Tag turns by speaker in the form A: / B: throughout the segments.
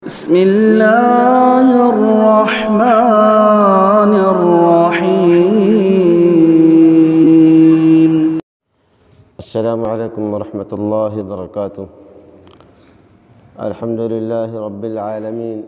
A: بسم اللہ الرحمن الرحیم۔
B: السلام علیکم ورحمۃ اللہ وبرکاتہ۔ الحمد للہ رب العالمین،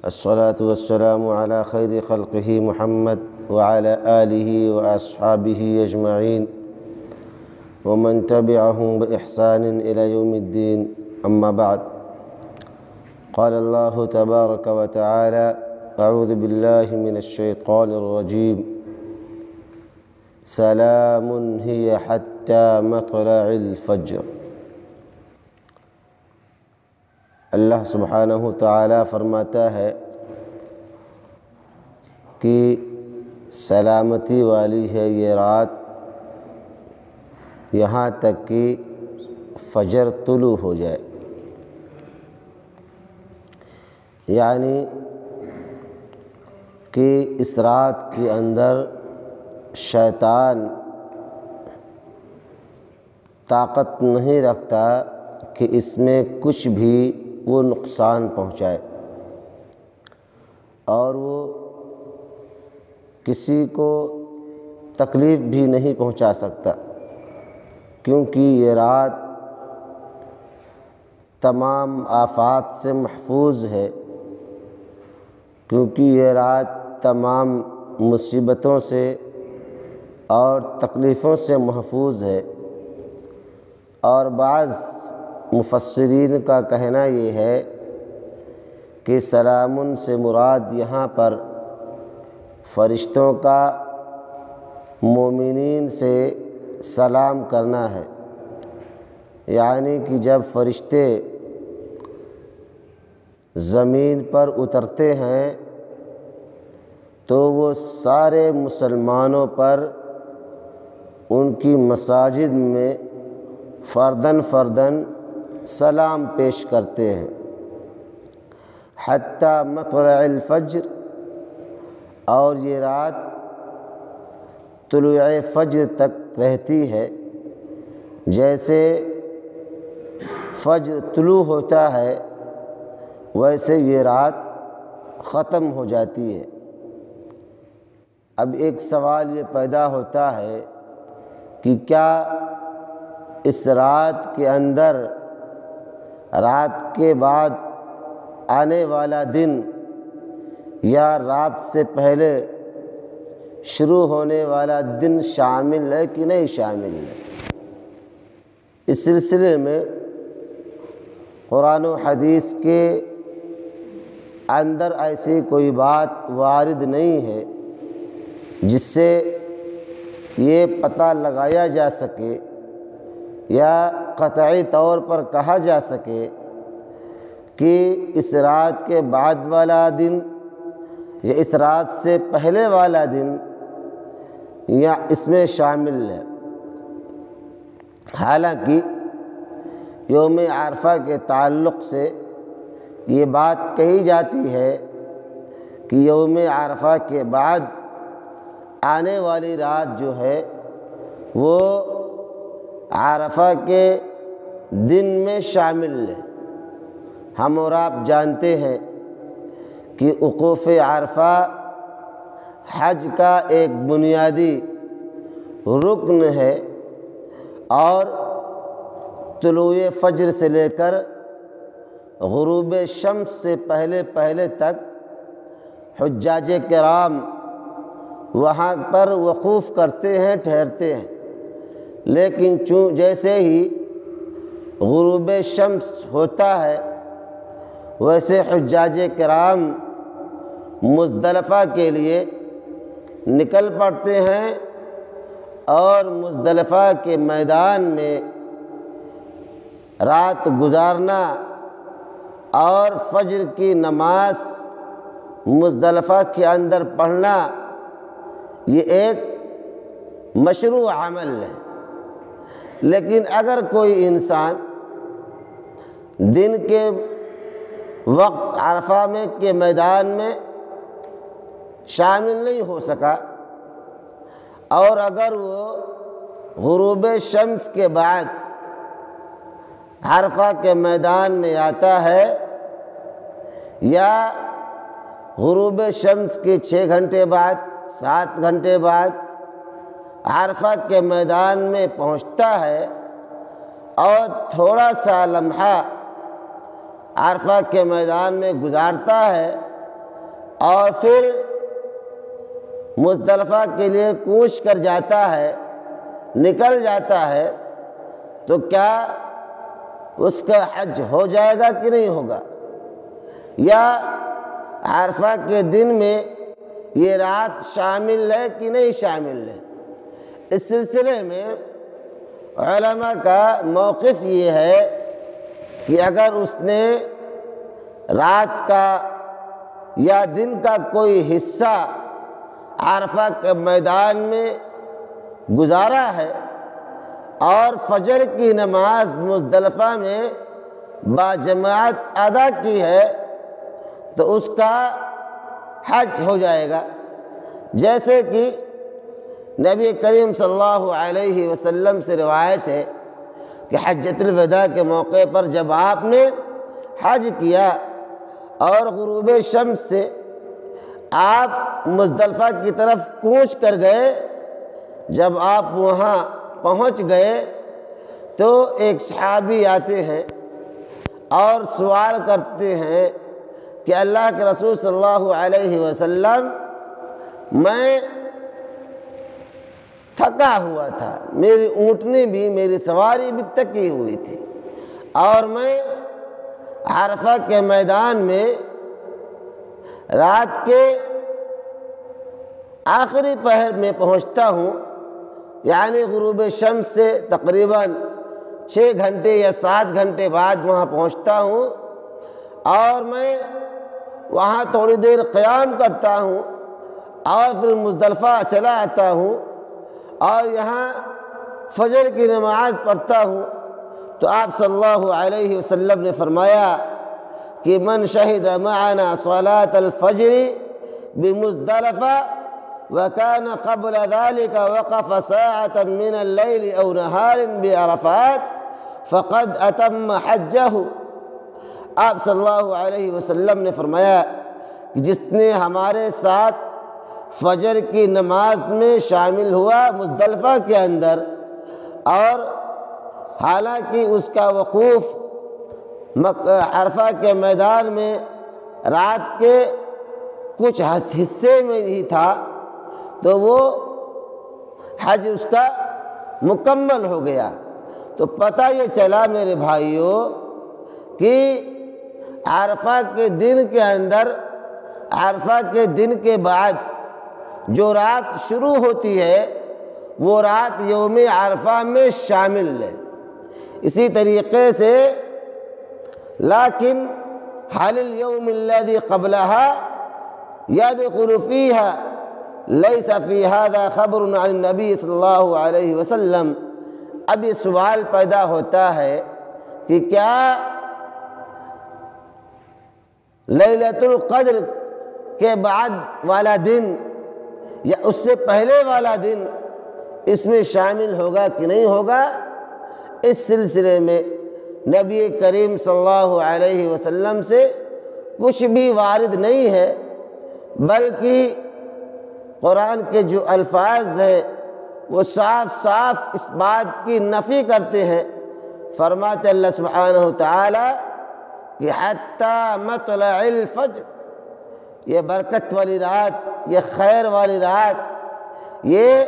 B: الصلاة والسلام علی خیر خلقہ محمد وعلی آلہ واصحابہ اجمعین ومن تبعهم بإحسان إلى يوم الدین، اما بعد۔ قال اللہ تبارک وتعالی: اعوذ باللہ من الشیطان الرجیم، سلام ہی حتی مطلع الفجر۔ اللہ سبحانہ تعالی فرماتا ہے کہ سلامتی والی ہے یہ رات یہاں تک کہ فجر طلوع ہو جائے، یعنی کہ اس رات کے اندر شیطان طاقت نہیں رکھتا کہ اس میں کچھ بھی وہ نقصان پہنچائے، اور وہ کسی کو تکلیف بھی نہیں پہنچا سکتا، کیونکہ یہ رات تمام آفات سے محفوظ ہے، کیونکہ یہ رات تمام مصیبتوں سے اور تکلیفوں سے محفوظ ہے۔ اور بعض مفسرین کا کہنا یہ ہے کہ سلام سے مراد یہاں پر فرشتوں کا مومنین سے سلام کرنا ہے، یعنی کہ جب فرشتے زمین پر اترتے ہیں تو وہ سارے مسلمانوں پر ان کی مساجد میں فرداً فرداً سلام پیش کرتے ہیں، حتی مطلع الفجر۔ اور یہ رات طلوع فجر تک رہتی ہے، جیسے فجر طلوع ہوتا ہے ویسے یہ رات ختم ہو جاتی ہے۔ اب ایک سوال یہ پیدا ہوتا ہے کہ کیا اس رات کے اندر رات کے بعد آنے والا دن یا رات سے پہلے شروع ہونے والا دن شامل ہے کہ نہیں شامل ہے؟ اس سلسلے میں قرآن و حدیث کے اندر ایسی کوئی بات وارد نہیں ہے جس سے یہ پتہ لگایا جا سکے یا قطعی طور پر کہا جا سکے کہ اس رات کے بعد والا دن یا اس رات سے پہلے والا دن یا اس میں شامل ہے۔ حالانکہ یوم عرفہ کے تعلق سے یہ بات کہی جاتی ہے کہ یوم عرفہ کے بعد آنے والی رات جو ہے وہ عرفہ کے دن میں شامل ہے۔ ہم اور آپ جانتے ہیں کہ وقوف عرفہ حج کا ایک بنیادی رکن ہے، اور طلوع فجر سے لے کر غروب شمس سے پہلے تک حجاج کرام وہاں پر وقوف کرتے ہیں، ٹھہرتے ہیں، لیکن جیسے ہی غروب شمس ہوتا ہے ویسے حجاج کرام مزدلفہ کے لیے نکل پڑتے ہیں، اور مزدلفہ کے میدان میں رات گزارنا اور فجر کی نماز مزدلفہ کے اندر پڑھنا یہ ایک مشروع عمل ہے۔ لیکن اگر کوئی انسان دن کے وقت عرفہ میں کے میدان میں شامل نہیں ہو سکا، اور اگر وہ غروب شمس کے بعد عرفہ کے میدان میں آتا ہے یا غروب شمس کے 6 گھنٹے بعد 7 گھنٹے بعد عرفہ کے میدان میں پہنچتا ہے اور تھوڑا سا لمحہ عرفہ کے میدان میں گزارتا ہے اور پھر مزدلفہ کے لیے کوچ کر جاتا ہے، نکل جاتا ہے، تو کیا اس کا حج ہو جائے گا کہ نہیں ہوگا؟ یا عرفہ کے دن میں یہ رات شامل ہے کہ نہیں شامل ہے؟ اس سلسلے میں علماء کا موقف یہ ہے کہ اگر اس نے رات کا یا دن کا کوئی حصہ عرفہ کے میدان میں گزارا ہے اور فجر کی نماز مزدلفہ میں باجماعت ادا کی ہے تو اس کا حج ہو جائے گا، جیسے کہ نبی کریم صلی اللہ علیہ وسلم سے روایت ہے کہ حجۃ الوداع کے موقع پر جب آپ نے حج کیا اور غروب شمس سے آپ مزدلفہ کی طرف کوچ کر گئے، جب آپ وہاں پہنچ گئے تو ایک صحابی آتے ہیں اور سوال کرتے ہیں کہ اللہ کے رسول صلی اللہ علیہ وسلم، میں تھکا ہوا تھا، میری اونٹنی بھی، میری سواری بھی تکی ہوئی تھی، اور میں عرفہ کے میدان میں رات کے آخری پہر میں پہنچتا ہوں، یعنی غروب شمس سے تقریباً 6 گھنٹے یا 7 گھنٹے بعد وہاں پہنچتا ہوں، اور میں وہاں تھوڑی دیر قیام کرتا ہوں اور پھر مزدلفہ چلا آتا ہوں اور یہاں فجر کی نماز پڑھتا ہوں۔ تو آپ صلی اللہ علیہ وسلم نے فرمایا کہ من شہد معنا صلاة الفجر بمزدلفہ وكان قبل ذلك وقف ساعة من الليل أو نهار بعرفات فقد أتم حجه۔ آپ صلی اللہ علیہ وسلم نے فرمایا کہ جس نے ہمارے ساتھ فجر کی نماز میں شامل ہوا مزدلفہ کے اندر، اور حالانکہ اس کا وقوف عرفہ کے میدان میں رات کے کچھ حصے میں ہی تھا، تو وہ حج اس کا مکمل ہو گیا۔ تو پتہ یہ چلا میرے بھائیوں کہ عرفہ کے دن کے اندر، عرفہ کے دن کے بعد جو رات شروع ہوتی ہے وہ رات یوم عرفہ میں شامل ہے۔ اسی طریقے سے لیکن حال اليوم الذي قبلها يدخل فيها ليس في هذا خبر عن النبي صلی اللہ علیہ وسلم۔ اب یہ سوال پیدا ہوتا ہے کہ کیا لیلۃ القدر کے بعد والا دن یا اس سے پہلے والا دن اس میں شامل ہوگا کہ نہیں ہوگا؟ اس سلسلے میں نبی کریم صلی اللہ علیہ وسلم سے کچھ بھی وارد نہیں ہے، بلکہ قرآن کے جو الفاظ ہیں وہ صاف صاف اس بات کی نفی کرتے ہیں۔ فرماتے اللہ سبحانہ وتعالی کہ حتی مطلع الفجر، یہ برکت والی رات، یہ خیر والی رات، یہ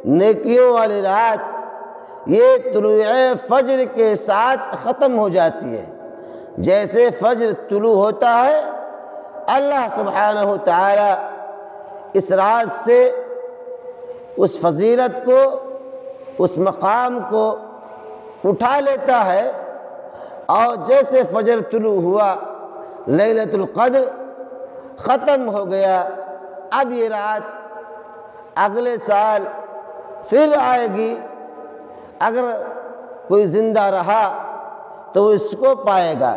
B: نیکیوں والی رات، یہ طلوع فجر کے ساتھ ختم ہو جاتی ہے۔ جیسے فجر طلوع ہوتا ہے، اللہ سبحانہ وتعالی اس رات سے اس فضیلت کو، اس مقام کو اٹھا لیتا ہے، اور جیسے فجر طلوع ہوا، لیلۃ القدر ختم ہو گیا، اب یہ رات اگلے سال پھر آئے گی، اگر کوئی زندہ رہا تو اس کو پائے گا۔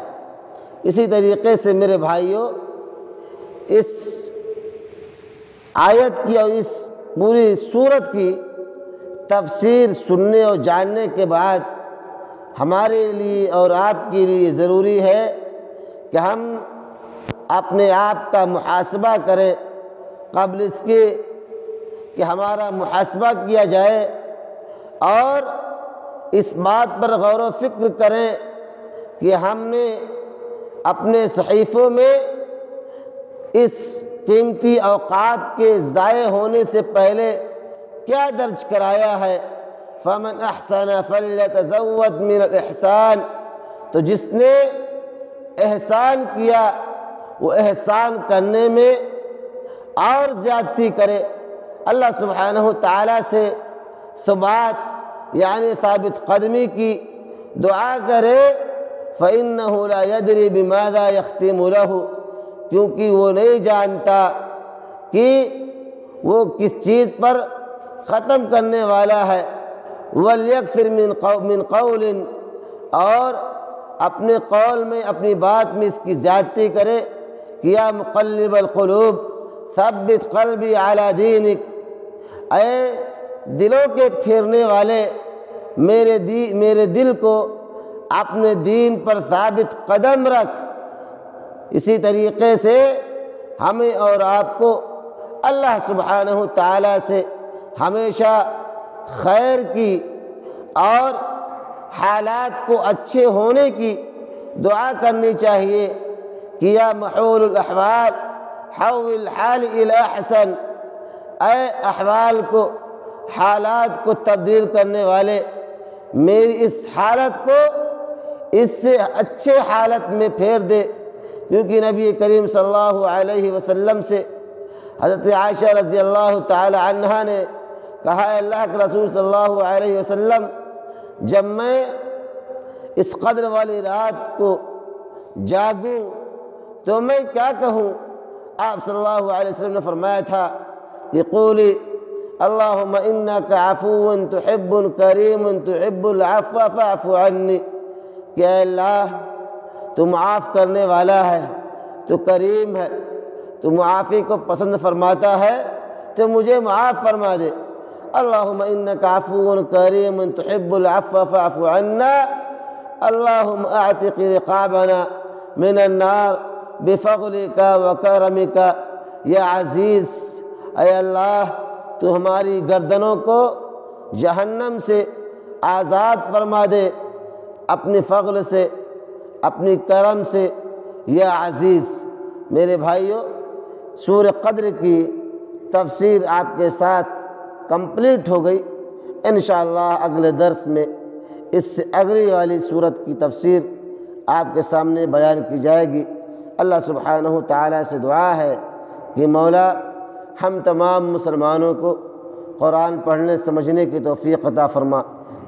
B: اسی طریقے سے میرے بھائیوں، اس آیت کی اور اس پوری سورت کی تفسیر سننے اور جاننے کے بعد ہمارے لیے اور آپ کے لیے ضروری ہے کہ ہم اپنے آپ کا محاسبہ کریں قبل اس کے کہ ہمارا محاسبہ کیا جائے، اور اس بات پر غور و فکر کریں کہ ہم نے اپنے صحیفوں میں اس قیمتی اوقات کے ضائع ہونے سے پہلے کیا درج کرایا ہے۔ فمن احسن فلیتزود من الاحسان، تو جس نے احسان کیا وہ احسان کرنے میں اور زیادتی کرے، اللہ سبحانہ تعالیٰ سے ثبات یعنی ثابت قدمی کی دعا کرے۔ فإنہ لا یدری بماذا یختم لہ، کیونکہ وہ نہیں جانتا کہ وہ کس چیز پر ختم کرنے والا ہے۔ وَلْيَكْثِرْ مِنْ قَوْلٍ، اور اپنے قول میں اپنی بات میں اس کی زیادتی کرے کہ یا مقلب القلوب ثبت قلبی علی دینک، اے دلوں کے پھیرنے والے میرے دل کو اپنے دین پر ثابت قدم رکھ۔ اسی طریقے سے ہمیں اور آپ کو اللہ سبحانہ تعالیٰ سے ہمیشہ خیر کی اور حالات کو اچھے ہونے کی دعا کرنی چاہیے کہ یا محول الاحوال حول الحال الی احسن، اے احوال کو حالات کو تبدیل کرنے والے میری اس حالت کو اس سے اچھے حالت میں پھیر دے، کیونکہ نبی کریم صلی اللہ علیہ وسلم سے حضرت عائشہ رضی اللہ تعالی عنہا نے کہا، اے اللہ کے رسول صلی اللہ علیہ وسلم، جب میں اس قدر والی رات کو جاگوں تو میں کیا کہوں؟ آپ صلی اللہ علیہ وسلم نے فرمایا تھا کہ قولی اللہم انک عفو تحب کریم تحب العفو فاعف عنی، کہ اے اللہ تو معاف کرنے والا ہے، تو کریم ہے، تو معافی کو پسند فرماتا ہے، تو مجھے معاف فرما دے۔ اللہم انک عفو کریم تحب العفو فاعف عنا، اللہم اعتق رقابنا من النار بفضلک وکرمک یا عزیز، اے اللہ تو ہماری گردنوں کو جہنم سے آزاد فرما دے اپنی فضل سے، اپنی کرم سے، یا عزیز۔ میرے بھائیوں، سورہ قدر کی تفسیر آپ کے ساتھ کمپلیٹ ہو گئی۔ انشاءاللہ اگلے درس میں اس سے اگلی والی سورت کی تفسیر آپ کے سامنے بیان کی جائے گی۔ اللہ سبحانہ تعالیٰ سے دعا ہے کہ مولا ہم تمام مسلمانوں کو قرآن پڑھنے سمجھنے کی توفیق عطا فرما۔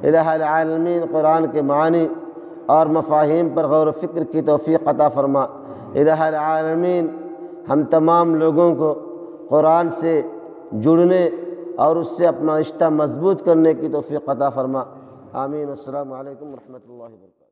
B: الہ العالمین قرآن کے معنی اور مفاہیم پر غور و فکر کی توفیق عطا فرما۔ الہ العالمین ہم تمام لوگوں کو قرآن سے جڑنے اور اس سے اپنا رشتہ مضبوط کرنے کی توفیق عطا فرما۔ آمین۔ السلام علیکم ورحمۃ اللہ وبرکاتہ۔